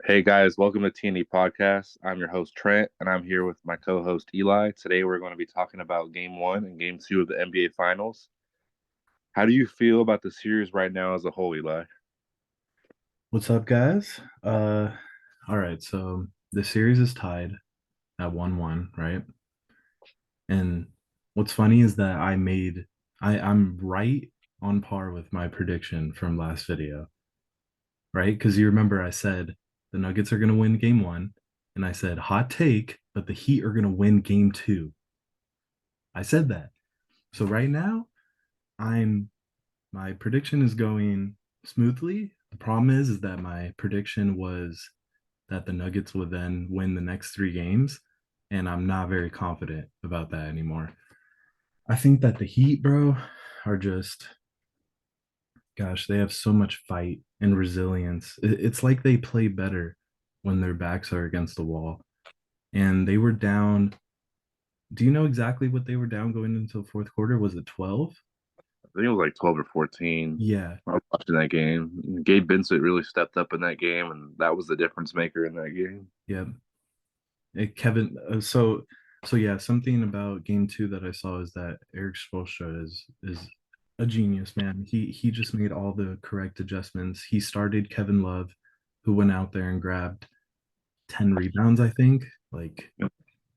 Hey guys, welcome to TNE Podcast. I'm your host Trent, and I'm here with my co-host Eli. Today we're going to be talking about Game 1 and Game 2 of the NBA Finals. How do you feel about the series right now as a whole, Eli? What's up, guys? All right, so the series is tied at 1-1, right? And what's funny is that I'm right on par with my prediction from last video, right? Because you remember I said the Nuggets are gonna win game one, and I said hot take, but the Heat are gonna win game two. I said that. So right now, I'm my prediction is going smoothly. The problem is that my prediction was that the Nuggets would then win the next three games. And I'm not very confident about that anymore. I think that the Heat, bro, are just, gosh, they have so much fight and resilience. It's like they play better when their backs are against the wall. And they were down. Do you know exactly what they were down going into the fourth quarter? Was it 12? I think it was like 12 or 14. Yeah. I was watching that game. Gabe Vincent really stepped up in that game, and that was the difference maker in that game. Yeah. Kevin, so yeah, something about game two that I saw is that Eric Spoelstra is a genius, man. He just made all the correct adjustments. He started Kevin Love, who went out there and grabbed 10 rebounds, I think. Like, He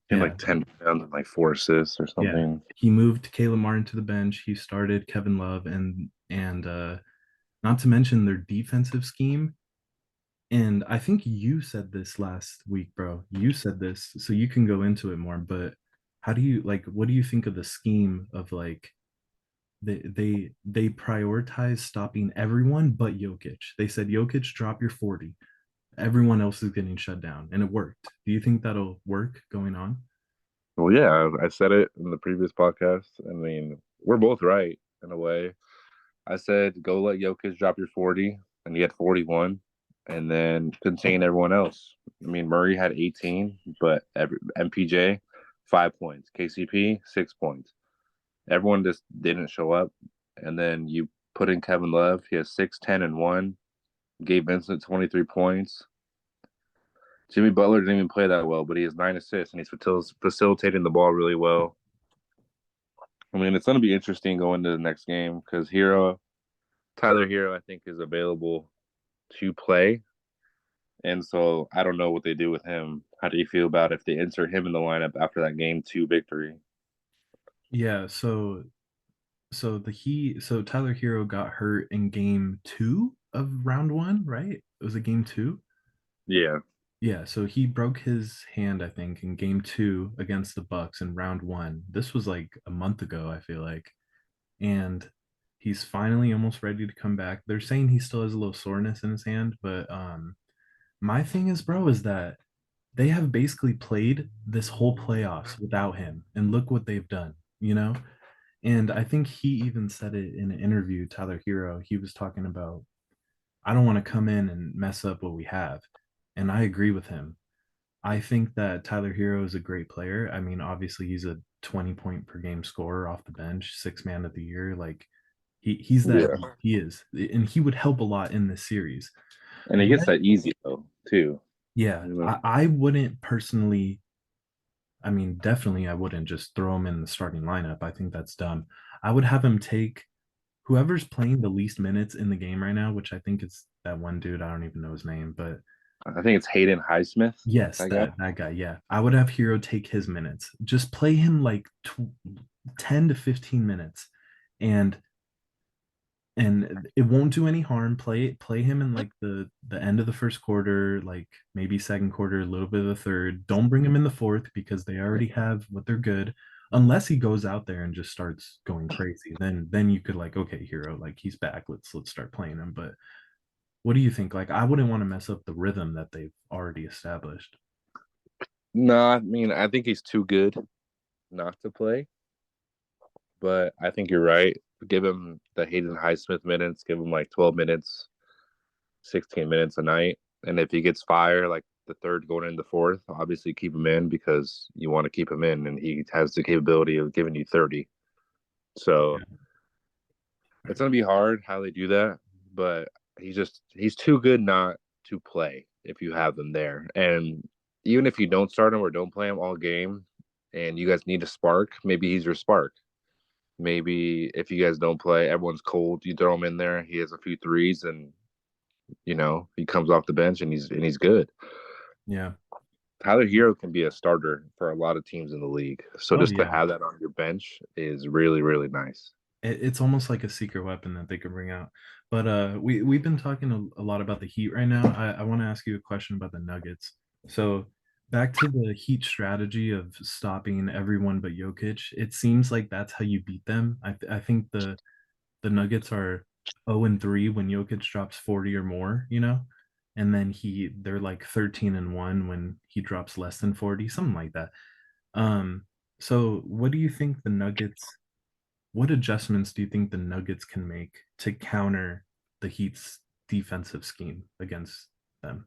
had yeah, like 10 rebounds and like 4 assists or yeah. something. He moved Caleb Martin to the bench. He started Kevin Love and not to mention their defensive scheme. And I think you said this last week, bro. You said this, so you can go into it more, but how do you like what do you think of the scheme of like they prioritize stopping everyone but Jokic. They said Jokic drop your 40. Everyone else is getting shut down and it worked. Do you think that'll work going on? Well, yeah, I said it in the previous podcast. I mean, we're both right in a way. I said go let Jokic drop your 40, and he had 41, and then contain everyone else. I mean, Murray had 18, but MPJ 5 points, KCP 6 points. Everyone just didn't show up, and then you put in Kevin Love. He has 6, 10, and 1. Gabe Vincent 23 points. Jimmy Butler didn't even play that well, but he has 9 assists, and he's facilitating the ball really well. I mean, it's going to be interesting going to the next game because Tyler Hero, I think, is available to play. And so I don't know what they do with him. How do you feel about if they insert him in the lineup after that game two victory? Yeah, so Tyler Hero got hurt in game two of round one, right? It was a game two. Yeah. Yeah, so he broke his hand, I think, in game two against the Bucks in round one. This was like a month ago, I feel like. And he's finally almost ready to come back. They're saying he still has a little soreness in his hand, but my thing is, bro, is that they have basically played this whole playoffs without him, and look what they've done, you know? And I think he even said it in an interview, Tyler Hero. He was talking about, I don't want to come in and mess up what we have. And I agree with him. I think that Tyler Hero is a great player. I mean, obviously he's a 20 point per game scorer off the bench, six man of the year. Like he's that Yeah. he is. And he would help a lot in this series. And he gets But that easy though, too. yeah, You know? I wouldn't personally, I mean, definitely I wouldn't just throw him in the starting lineup. I think that's dumb. I would have him take whoever's playing the least minutes in the game right now, which I think is that one dude. I don't even know his name, but I think it's Hayden Highsmith, yes, that guy. that guy. Yeah, I would have Hero take his minutes. Just play him like 10 to 15 minutes, and it won't do any harm. Play him in like the end of the first quarter, like maybe second quarter, a little bit of the third. Don't bring him in the fourth because they already have what they're good. Unless he goes out there and just starts going crazy, then you could like, okay, Hero, like he's back. Let's start playing him. But what do you think? Like, I wouldn't want to mess up the rhythm that they've already established. No, I mean, I think he's too good not to play, but I think you're right. Give him the Hayden Highsmith minutes, give him like 12 minutes, 16 minutes a night. And if he gets fire, like the third going into the fourth, obviously keep him in because you want to keep him in, and he has the capability of giving you 30. So it's gonna be hard how they do that, but he's too good not to play. if you have them there. And even if you don't start him or don't play him all game and you guys need a spark, maybe he's your spark. Maybe if you guys don't play, everyone's cold, you throw him in there, he has a few threes and he comes off the bench and he's good. Yeah. Tyler Hero can be a starter for a lot of teams in the league. So Oh just to yeah. have that on your bench is really, really nice. It's almost like a secret weapon that they could bring out. But we've been talking a lot about the Heat right now. I want to ask you a question about the Nuggets. So back to the Heat strategy of stopping everyone but Jokic. It seems like that's how you beat them. I think the Nuggets are 0-3 when Jokic drops 40 or more, and then they're like 13-1 when he drops less than 40, something like that. So what do you think the Nuggets what adjustments do you think the Nuggets can make to counter the Heat's defensive scheme against them?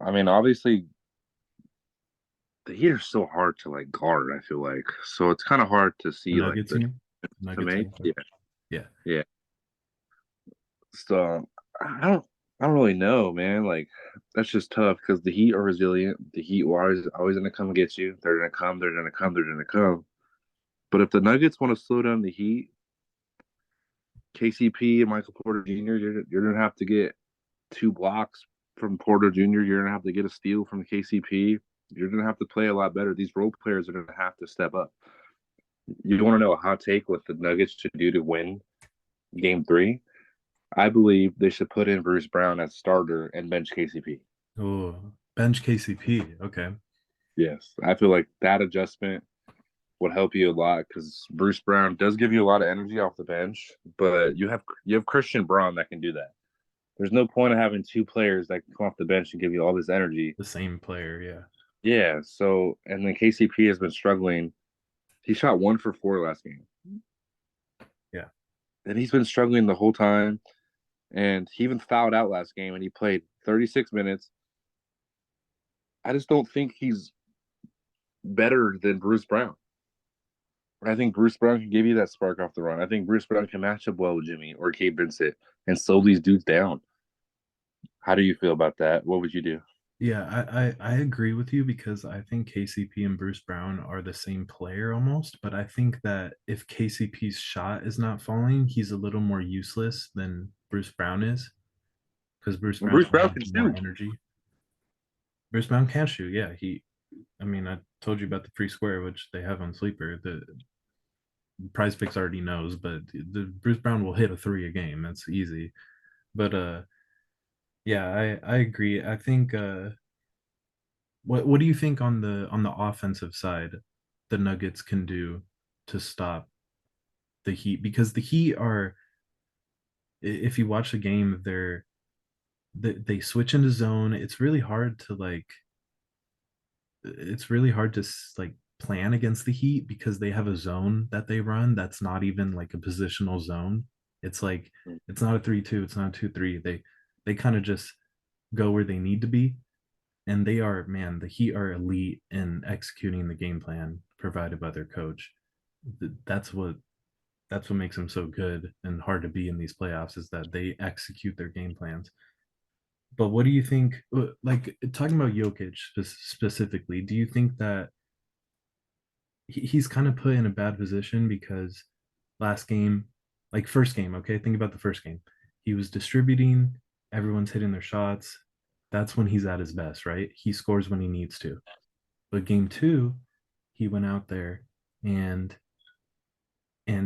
I mean, obviously, the Heat are so hard to like guard. I feel like so it's kind of hard to The see like Nuggets, the you mean? to Nuggets, make. Yeah, yeah. yeah. So I don't really know, man. Like that's just tough because the Heat are resilient. The Heat are always gonna come get you. They're gonna come. They're gonna come. They're gonna come. But if the Nuggets want to slow down the Heat, KCP and Michael Porter Jr., you're gonna have to get 2 blocks from Porter Jr. You're gonna have to get a steal from KCP. You're gonna have to play a lot better. These role players are gonna have to step up. You want to know a hot take what the Nuggets should do to win Game 3? I believe they should put in Bruce Brown as starter and bench KCP. Oh, bench KCP. Okay. Yes, I feel like that adjustment would help you a lot because Bruce Brown does give you a lot of energy off the bench, but you have Christian Braun that can do that. There's no point of having 2 players that can come off the bench and give you all this energy. The same player, yeah. Yeah, so and then KCP has been struggling. He shot 1 for 4 last game, Yeah. and he's been struggling the whole time. And he even fouled out last game, and he played 36 minutes. I just don't think he's better than Bruce Brown. I think Bruce Brown can give you that spark off the run. I think Bruce Brown can match up well with Jimmy or Gabe Vincent and slow these dudes down. How do you feel about that? What would you do? Yeah, I agree with you because I think KCP and Bruce Brown are the same player almost, but I think that if KCP's shot is not falling, he's a little more useless than Bruce Brown is because Bruce And Brown Bruce will Brown have can more shoot. energy. Bruce Brown can shoot, yeah. I mean, I told you about the free square, which they have on Sleeper. The Prize Picks already knows, but the Bruce Brown will hit a three a game. That's easy. But yeah, I agree. I think what do you think on the offensive side the Nuggets can do to stop the Heat? Because the Heat are, if you watch the game, they switch into zone. It's really hard to like plan against the Heat because they have a zone that they run that's not even like a positional zone. It's like it's not a 3-2, it's not a 2-3. They kind of just go where they need to be. And they are, man, the Heat are elite in executing the game plan provided by their coach. That's what makes them so good and hard to be in these playoffs is that they execute their game plans. But what do you think? Like talking about Jokic specifically, do you think that he's kind of put in a bad position because last game, like first game, okay, think about the first game. He was distributing, everyone's hitting their shots. That's when he's at his best, right? He scores when he needs to. But game two, he went out there and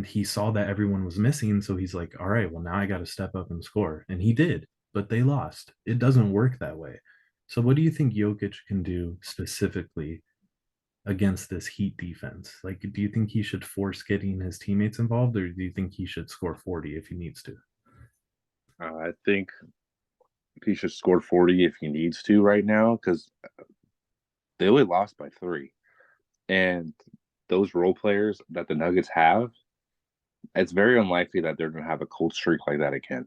he saw that everyone was missing, so he's like, all right, well now I got to step up and score. And he did, but they lost. It doesn't work that way. So what do you think Jokic can do specifically against this Heat defense? Like, do you think he should force getting his teammates involved, or do you think he should score 40 if he needs to? I think he should score 40 if he needs to right now because they only lost by 3. And those role players that the Nuggets have, it's very unlikely that they're going to have a cold streak like that again.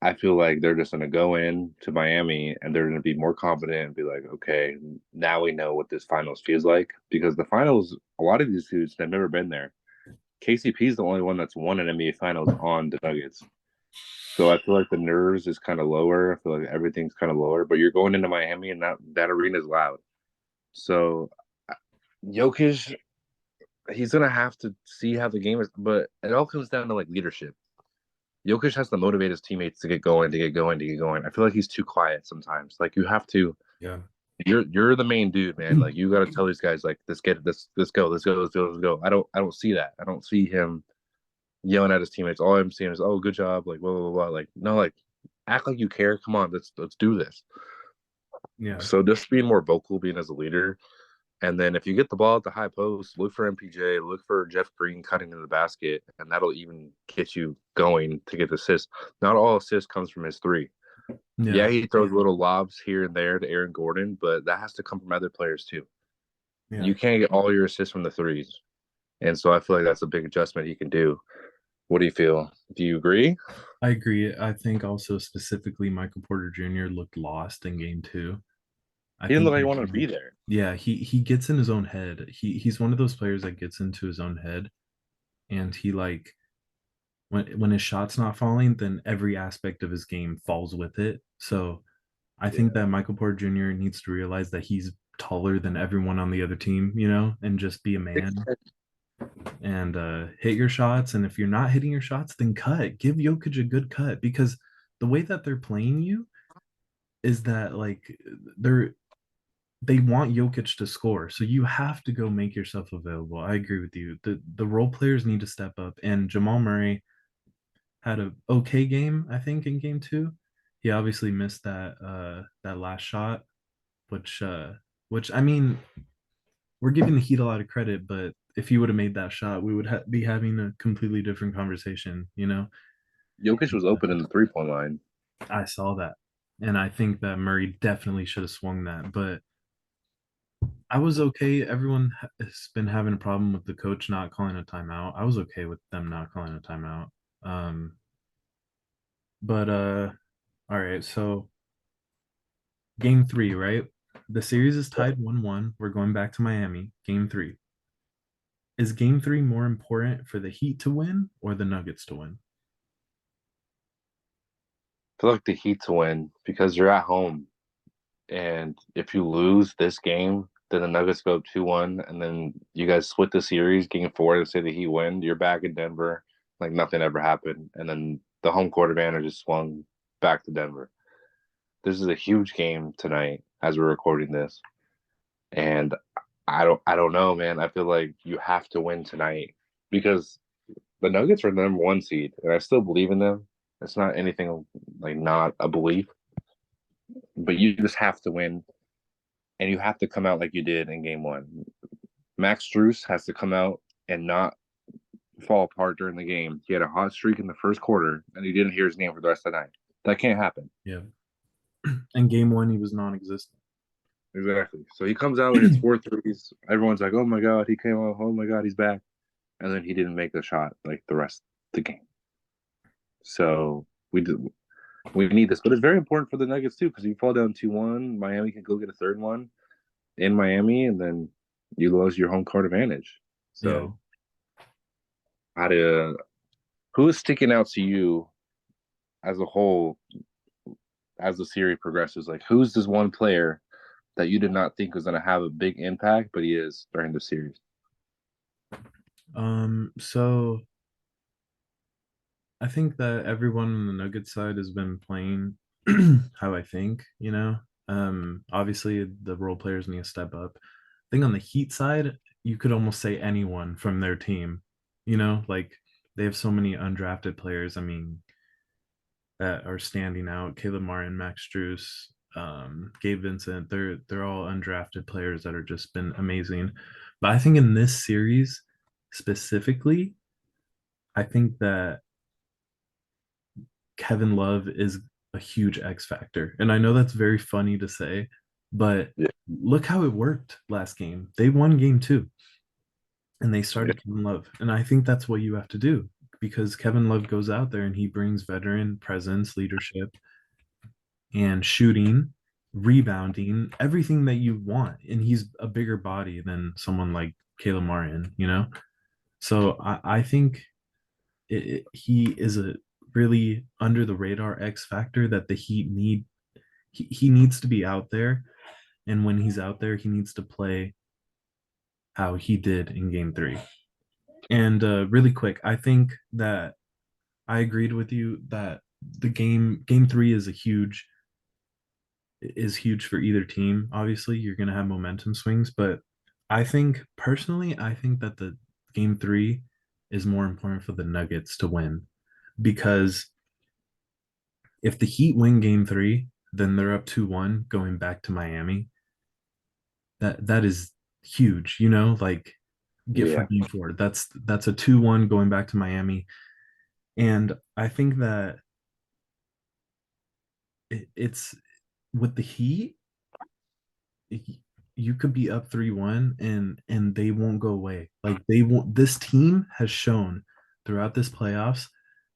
I feel like they're just going to go in to Miami and they're going to be more confident and be like, okay, now we know what this finals feels like because the finals, a lot of these dudes have never been there. KCP is the only one that's won an NBA finals on the Nuggets. So I feel like the nerves is kind of lower. I feel like everything's kind of lower. But you're going into Miami, and that arena is loud. So Jokic, he's gonna have to see how the game is. But it all comes down to like leadership. Jokic has to motivate his teammates to get going, to get going, to get going. I feel like he's too quiet sometimes. Like you have to. Yeah. You're the main dude, man. Like you got to tell these guys, like, let's go, let's go, let's go, let's go. I don't see that. I don't see him yelling at his teammates. All I'm seeing is, oh, good job, like blah blah blah. Like no, like act like you care. Come on, let's do this. Yeah. So just being more vocal, being as a leader, and then if you get the ball at the high post, look for MPJ, look for Jeff Green cutting into the basket, and that'll even get you going to get the assist. Not all assist comes from his three. Yeah, Yeah. he throws little lobs here and there to Aaron Gordon, but that has to come from other players too. Yeah. You can't get all your assists from the threes. And so I feel like that's a big adjustment he can do. What do you feel? Do you agree? I agree. I think also specifically Michael Porter Jr. looked lost in game two. I He didn't look think like he that wanted to be there. yeah, he gets in his own head. He's one of those players that gets into his own head and he like when his shot's not falling, then every aspect of his game falls with it. So I think Yeah. that Michael Porter Jr. needs to realize that he's taller than everyone on the other team, and just be a man and hit your shots. And if you're not hitting your shots, then cut. Give Jokic a good cut because the way that they're playing you is that like they're they want Jokic to score. So you have to go make yourself available. I agree with you. The role players need to step up. And Jamal Murray had a okay game, I think, in game two. He obviously missed that last shot, which which I mean, we're giving the Heat a lot of credit, but if he would have made that shot, we would be having a completely different conversation. Jokic was open in the 3-point line. I saw that. And I think that Murray definitely should have swung that, but I was okay. Everyone has been having a problem with the coach not calling a timeout. I was okay with them not calling a timeout. Um, but all right, so game three, right? The series is Yeah. tied 1-1. We're going back to Miami. Game three. Is game three more important for the Heat to win or the Nuggets to win? I feel like the Heat to win because you're at home. And if you lose this game, then the Nuggets go up 2-1, and then you guys split the series, game four, to say the Heat win. You're back in Denver, like nothing ever happened. And then the home court advantage is swung back to Denver. This is a huge game tonight as we're recording this. And I don't know, man. I feel like you have to win tonight because the Nuggets are the number one seed, and I still believe in them. It's not anything like not a belief, but you just have to win, and you have to come out like you did in game one. Max Strus has to come out and not fall apart during the game. He had a hot streak in the first quarter, and he didn't hear his name for the rest of the night. That can't happen. Yeah. In game one, he was non-existent. Exactly. So he comes out and hits four threes. Everyone's like, "Oh my god, he came out. Oh my god, he's back." And then he didn't make the shot like the rest of the game. So we need this, but it's very important for the Nuggets too because you fall down 2-1, Miami can go get a third one in Miami, and then you lose your home court advantage. Yeah. So how to who is sticking out to you as a whole as the series progresses? Like who's this one player that you did not think was going to have a big impact, but he is during the series? So I think that everyone on the Nuggets side has been playing how I think. Obviously the role players need to step up. I think on the Heat side, you could almost say anyone from their team, like they have so many undrafted players. I mean, that are standing out. Caleb Martin, Max Strus, Gabe Vincent. They're all undrafted players that are just been amazing. But I think in this series specifically, I think that Kevin Love is a huge X factor. And I know that's very funny to say, but Yeah. look how it worked last game. They won game two and they Yeah. started Kevin Love. And I think that's what you have to do because Kevin Love goes out there and he brings veteran presence, leadership, and shooting, rebounding, everything that you want. And he's a bigger body than someone like Caleb Martin. So I think he is a really under the radar X factor that the Heat need. He needs to be out there, and when he's out there, he needs to play how he did in Game Three. And really quick, I think that I agreed with you that the Game Three is huge for either team. Obviously, you're going to have momentum swings, but I think personally, I think that the Game Three is more important for the Nuggets to win because if the Heat win Game Three, then they're up 2-1 going back to Miami. That is huge, like get for Yeah. Game Four. That's a 2-1 going back to Miami. And I think that it's with the Heat, you could be up 3-1 and they won't go away. Like they won't this team has shown throughout this playoffs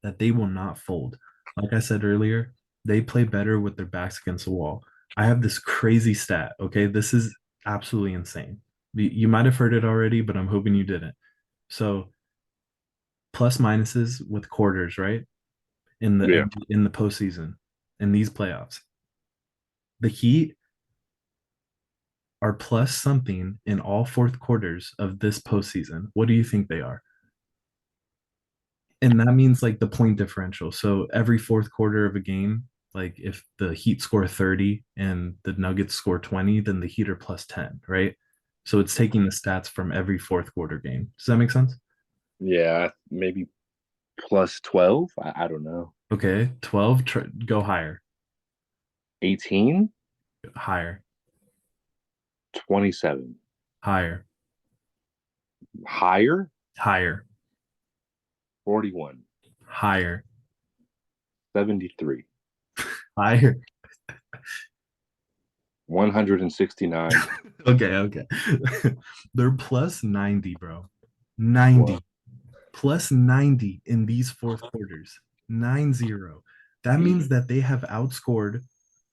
that they will not fold. Like I said earlier, they play better with their backs against the wall. I have this crazy stat, okay? This is absolutely insane. You might have heard it already, but I'm hoping you didn't. So plus minuses with quarters, right? Yeah. In the postseason, in these playoffs. The Heat are plus something in all fourth quarters of this postseason. What do you think they are? And that means like the point differential. So every fourth quarter of a game, like if the Heat score 30 and the Nuggets score 20, then the Heat are plus 10, right? So it's taking the stats from every fourth quarter game. Does that make sense? Yeah. Maybe plus 12. I don't know. Okay, 12, go higher, 18, higher, 27. higher, Higher, higher, 41, higher, 73, higher. 169. Okay, okay. They're plus 90, bro. 90. Well, Plus 90 in these fourth quarters. 9-0. That means that they have outscored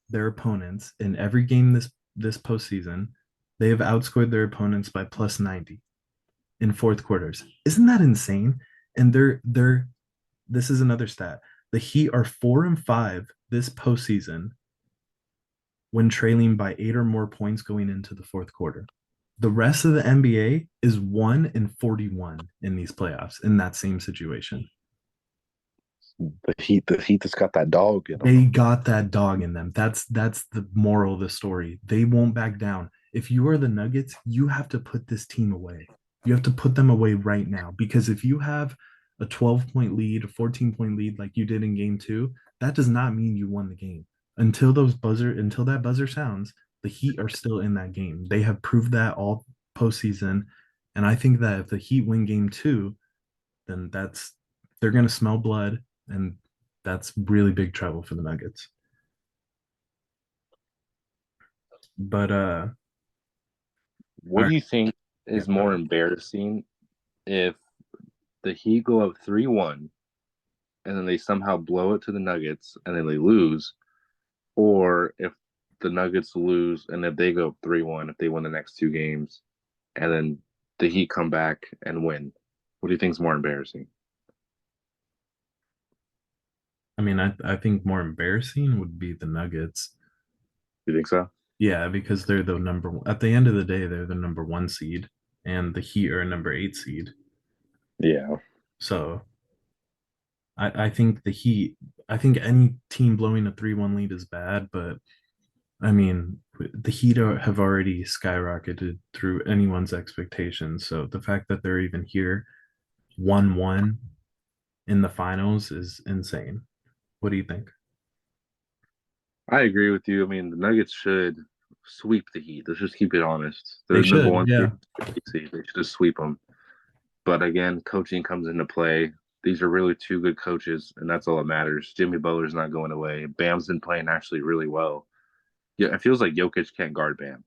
their opponents in every game this postseason. They have outscored their opponents by plus 90 in fourth quarters. Isn't that insane? And they're this is another stat. The Heat are 4-5 this postseason when trailing by 8 or more points going into the fourth quarter. The rest of the NBA is 1-41 in these playoffs in that same situation. the Heat just got that dog in them. They got that dog in them. That's the moral of the story. They won't back down. If you are the Nuggets, you have to put this team away. You have to put them away right now because if you have a 12-point lead, a 14-point lead like you did in game 2, that does not mean you won the game. Until that buzzer sounds, the Heat are still in that game. They have proved that all postseason. And I think that if the Heat win game 2, then they're gonna smell blood and that's really big trouble for the Nuggets. But all What right, do you think yeah, is more embarrassing if the Heat go up 3-1 and then they somehow blow it to the Nuggets and then they lose, or if the Nuggets lose and if they go up 3-1, if they win the next two games and then the Heat come back and win? What do you think is more embarrassing? I mean, I think more embarrassing would be the Nuggets. You think so? Yeah, because they're the number one. At the end of the day, they're the number one seed, and the Heat are a number 8 seed. Yeah. So I think the Heat. I think any team blowing a 3-1 lead is bad, but I mean, the Heat have already skyrocketed through anyone's expectations. So the fact that they're even here, 1-1 in the finals is insane. What do you think? I agree with you. I mean, the Nuggets should sweep the Heat. Let's just keep it honest. They They're number should, one yeah. seed. They should just sweep them. But again, coaching comes into play. These are really two good coaches, and that's all that matters. Jimmy Butler's not going away. Bam's been playing actually really well. Yeah, it feels like Jokic can't guard Bam.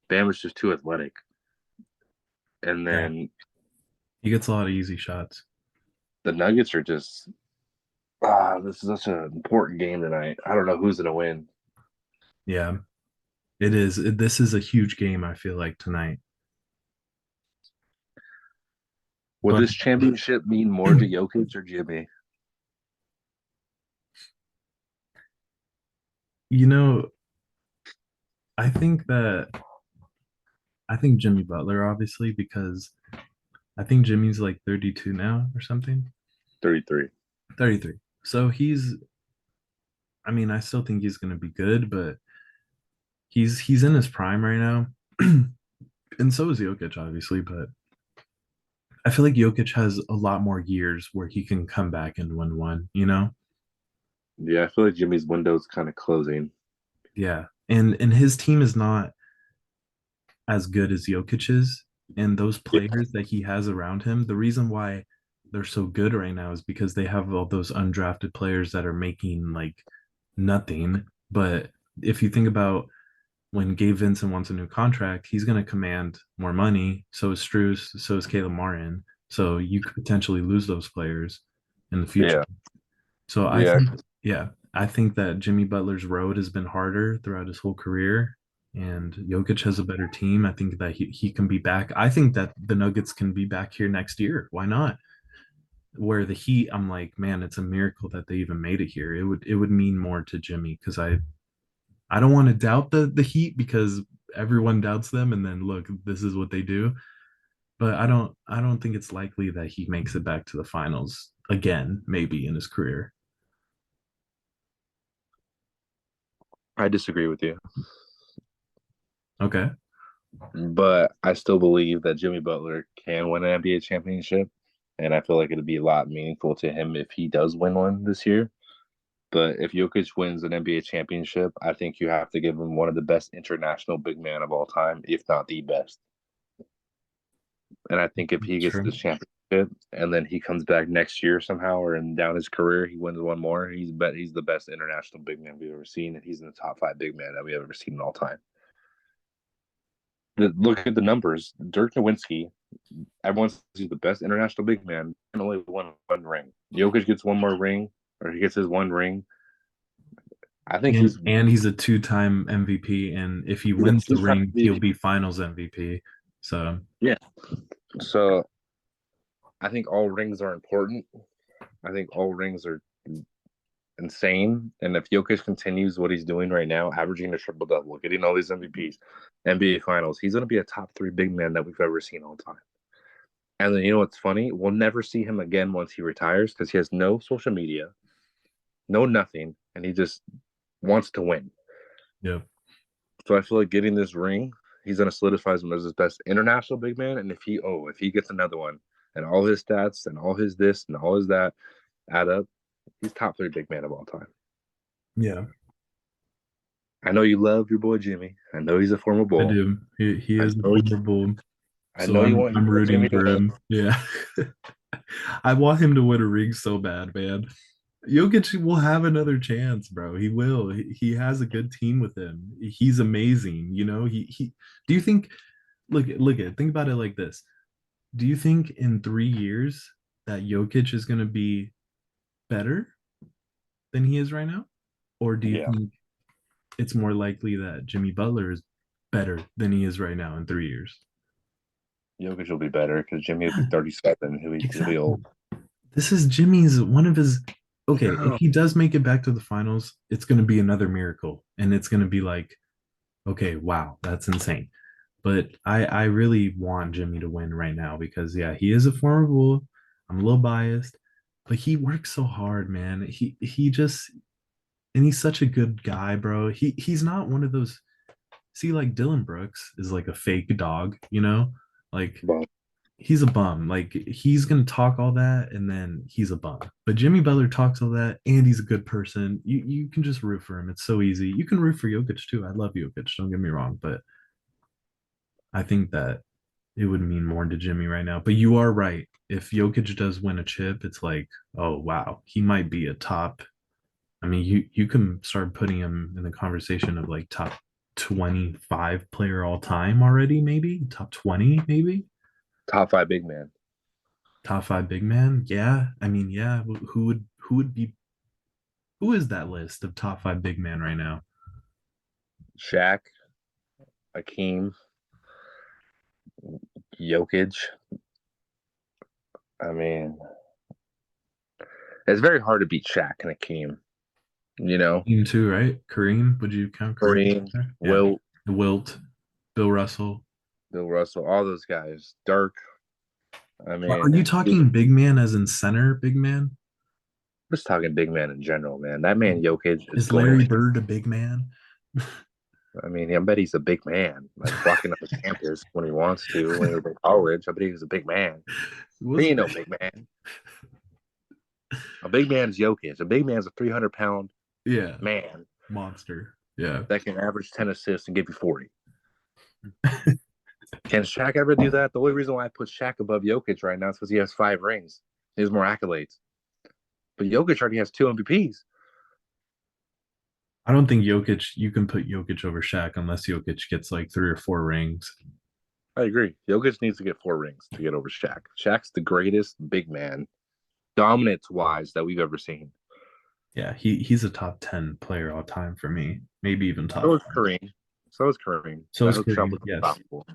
Bam is just too athletic. And Yeah. then He gets a lot of easy shots. the Nuggets are just this is such an important game tonight. I don't know who's gonna win. Yeah, it is. This is a huge game, I feel like, tonight. Would But this championship mean more to Jokic or Jimmy? You know, I think that I think Jimmy Butler, obviously, because I think Jimmy's like 32 now or something. 33. 33. So I mean, I still think he's gonna be good, but he's in his prime right now. And so is Jokic, obviously, but I feel like Jokic has a lot more years where he can come back and win one, you know? Yeah, I feel like Jimmy's window's kind of closing. Yeah. And his team is not as good as Jokic's. And those Yeah. players that he has around him, the reason why they're so good right now is because they have all those undrafted players that are making like nothing. But if you think about when Gabe Vincent wants a new contract, he's going to command more money. So is Strus, so is Caleb Martin. So you could potentially lose those players in the future. Yeah. So I Yeah. think, yeah, I think that Jimmy Butler's road has been harder throughout his whole career, and Jokic has a better team. I think that he can be back. I think that the Nuggets can be back here next year. Why not? Where the Heat, I'm like, man, it's a miracle that they even made it here. It would mean more to Jimmy because I don't want to doubt the Heat because everyone doubts them, and then look, this is what they do. But I don't think it's likely that he makes it back to the finals again, maybe in his career. I disagree with you, Okay. but I still believe that Jimmy Butler can win an NBA championship, and I feel like it'd be a lot meaningful to him if he does win one this year. But if Jokic wins an NBA championship, I think you have to give him one of the best international big man of all time, if not the best. And I think if he gets True. this championship and then he comes back next year somehow or in down his career, he wins one more, he's the best international big man we've ever seen, and he's in the top five big man that we've ever seen in all time. Look at the numbers. Dirk Nowitzki, everyone says he's the best international big man, and only won one ring. Jokic gets one more ring, or he gets his one ring. I think And he's a two-time MVP, and if he he's a wins the two-time ring, he'll MVP. be Finals MVP. So Yeah. So I think all rings are important. I think all rings are insane. And if Jokic continues what he's doing right now, averaging a triple double, getting all these MVPs, NBA Finals, he's going to be a top three big man that we've ever seen all time. And then you know what's funny? We'll never see him again once he retires because he has no social media, no nothing, and he just wants to win. yeah, So I feel like getting this ring, he's going to solidify him as his best international big man. And if he gets another one, and all his stats and all his this and all his that add up, he's top three big man of all time. yeah, I know you love your boy Jimmy. I know he's a former I Bull. do. He I is a know former Bull, I so know you I'm want your I'm boy rooting Jimmy to for win. him. Yeah, I want him to win a ring so bad, man. Jokic will have another chance, bro. He will. He has a good team with him. He's amazing. You know, he. Do you think? Look at it. Think about it like this. Do you think in 3 years that Jokic is going to be better than he is right now? Or do you Yeah, think it's more likely that Jimmy Butler is better than he is right now in 3 years? Jokic will be better because Jimmy will be Yeah, 37. He'll be exactly. old. This is Jimmy's one of his. Okay, if No. he does make it back to the finals, it's going to be another miracle. And it's going to be like, okay, wow, that's insane. But I really want Jimmy to win right now because, yeah, he is a former Bull. I'm a little biased, but he works so hard, man. He just and he's such a good guy, bro. He's not one of those. See, like Dylan Brooks is like a fake dog, you know, like But he's a bum. Like he's gonna talk all that and then he's a bum. But Jimmy Butler talks all that and he's a good person. You can just root for him. It's so easy. You can root for Jokic too. I love Jokic. Don't get me wrong, but I think that it would mean more to Jimmy right now. But you are right. If Jokic does win a chip, it's like, oh wow, he might be a top. I mean, you can start putting him in the conversation of like top 25 player all time already, maybe top 20, maybe top five big man. top five big man. Yeah, I mean, yeah. Who would be who is that list of top five big man right now? Shaq, Akeem, Jokic. I mean, it's very hard to beat Shaq and Akeem. You know, Team two, right? Kareem, would you count Kareem Kareem, there? Yeah. Wilt, Wilt, Bill Russell. Bill Russell, all those guys. Dirk. I Are mean, you talking big man as in center, big man? just talking big man in general, man. That man Jokic is Is going Larry to. Bird a big man? I mean, I bet he's a big man, like walking up the campus when he wants to. When he was in college, I bet he was a big man. He Was ain't no big man. A big man's Jokic. A big man's a 300-pound yeah, man monster. Yeah. that can average 10 assists and give you 40. Can Shaq ever do that? The only reason why I put Shaq above Jokic right now is because he has 5 rings. He has more accolades. But Jokic already has 2 MVPs. I don't think Jokic, you can put Jokic over Shaq unless Jokic gets like 3 or 4 rings. I agree. Jokic needs to get 4 rings to get over Shaq. Shaq's the greatest big man, dominance wise, that we've ever seen. Yeah, he's a top 10 player all time for me. Maybe even So top is five. Kareem. So is Kareem. So That is hook shot Kareem, was yes. unstoppable.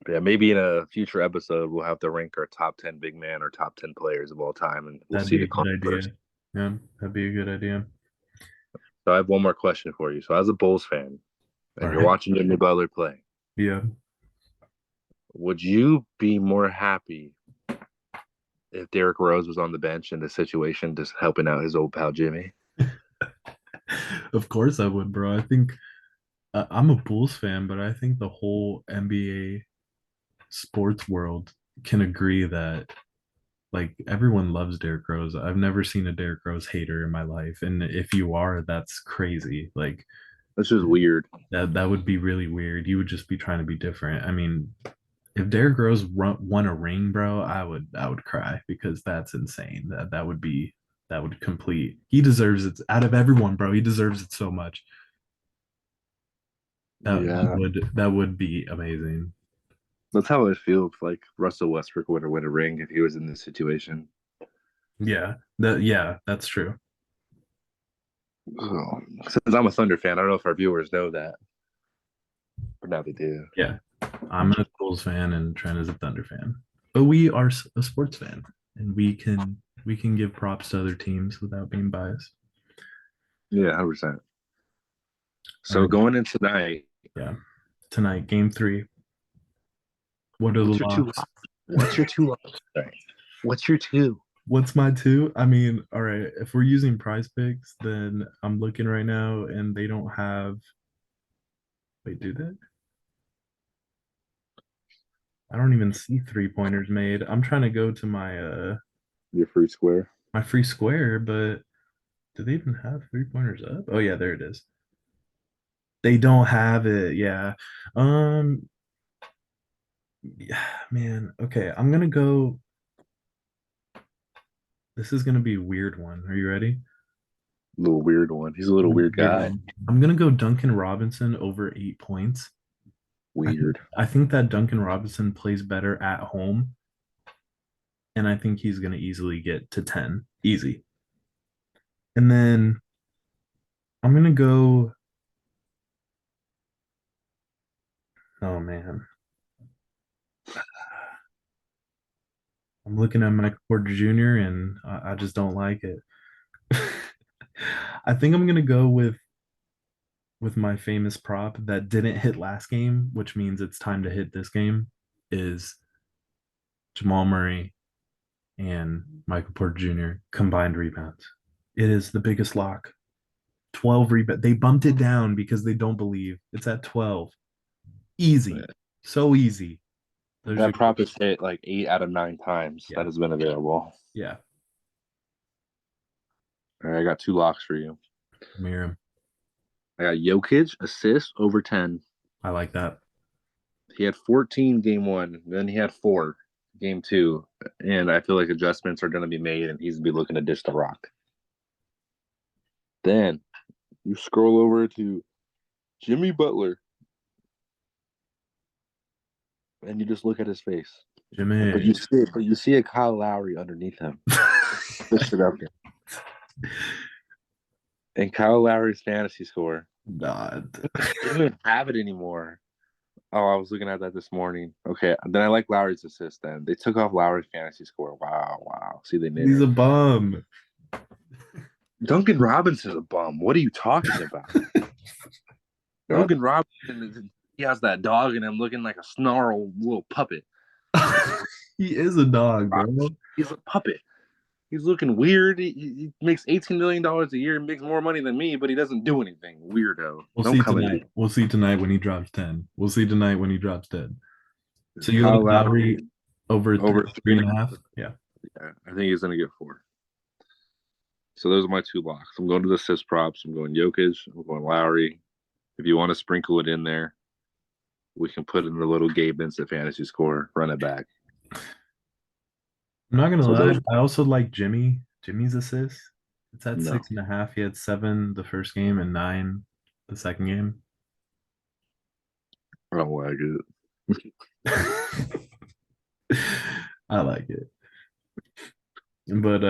Yeah, maybe in a future episode we'll have to rank our top 10 big man or top 10 players of all time, and we'll That'd see be the a good idea. controversy. Yeah, that'd be a good idea. So I have one more question for you. So as a Bulls fan, All and you're right. watching Jimmy Butler play, Yeah. would you be more happy if Derrick Rose was on the bench in this situation, just helping out his old pal Jimmy? Of course I would, bro. I think I'm a Bulls fan, but I think the whole NBA sports world can agree that like everyone loves Derrick Rose. I've never seen a Derrick Rose hater in my life, and if you are, that's crazy. Like That's just weird. that would be really weird. You would just be trying to be different. I mean, if Derrick Rose won a ring, bro, I would cry because that's insane. That would complete. He deserves it out of everyone, bro. He deserves it so much. Yeah, That would be amazing. that's how it feels. Like Russell Westbrook would have won a ring if he was in this situation. Yeah, that's true. Oh, since I'm a Thunder fan, I don't know if our viewers know that, but now they do. Yeah, I'm a Bulls fan and Trent is a Thunder fan, but we are a sports fan, and we can give props to other teams without being biased. Yeah, 100%. All So right, going in tonight, yeah. Tonight, game three. What are the what's your two locks? locks? What's your two locks tonight? What's your two? What's my two? I mean, all right, if we're using prize picks, then I'm looking right now and they don't have, wait, do they? I don't even see 3 pointers made. I'm trying to go to Your free square. my free square, but do they even have 3 pointers up? Oh yeah, there it is. They don't have it. Yeah. Um yeah, man. Okay, I'm gonna go. This is gonna be a weird one. Are you ready? Little weird one. He's a little weird Weird guy. one. I'm gonna go Duncan Robinson over 8 points. I think Weird. I think that Duncan Robinson plays better at home, and I think he's gonna easily get to 10. Easy. And then I'm gonna go. Oh man. I'm looking at Michael Porter Jr. and I just don't like it. I think I'm gonna go with my famous prop that didn't hit last game, which means it's time to hit this game, is Jamal Murray and Michael Porter Jr. combined rebounds. It is the biggest lock. 12 rebounds. They bumped it down because they don't believe. It's at 12. Easy. So easy. There's your That prop is hit like 8 out of 9 times yeah. that has been available. Yeah. All right, I got two locks for you. Miriam. I got Jokic assist over 10. I like that. He had 14 game one, then he had 4 game two. And I feel like adjustments are going to be made and he's going to be looking to dish the rock. Then you scroll over to Jimmy Butler and you just look at his face. But Jimmy. you see a Kyle Lowry underneath him. Push it up there. And Kyle Lowry's fantasy score. God. They don't even have it anymore. Oh, I was looking at that this morning. Okay, then I like Lowry's assist. Then they took off Lowry's fantasy score. Wow. See, they did He's it. a bum. Duncan Robinson's a bum. What are you talking about? What? Duncan Robinson, he has that dog in him looking like a snarl little puppet. He is a dog, bro. He's a puppet. He's looking weird. He makes $18 million a year, makes more money than me, but he doesn't do anything. Weirdo. We'll Don't see come at me. tonight. We'll see tonight when he drops 10. We'll see tonight when he drops 10. So you like Kyle Lowry Lowry over over three and three. a half? Yeah. Yeah, I think he's gonna get 4. So those are my 2 locks. I'm going to the assist props. I'm going Jokic. I'm going Lowry. If you want to sprinkle it in there, we can put in a little Gabe Vincent fantasy score, run it back. I'm not gonna So lie. those I also like Jimmy's assist. It's at no, 6.5. He had 7 the first game and 9 the second game. I don't like it. I like it. But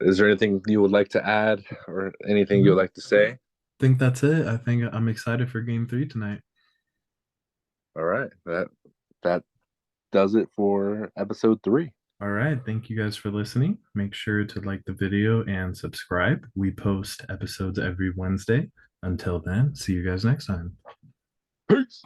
Is there anything you would like to add or anything you would I like to say? think that's it. I think I'm excited for game 3 tonight. All right. That does it for episode 3. All right. Thank you guys for listening. Make sure to like the video and subscribe. We post episodes every Wednesday. Until then, see you guys next time. Peace.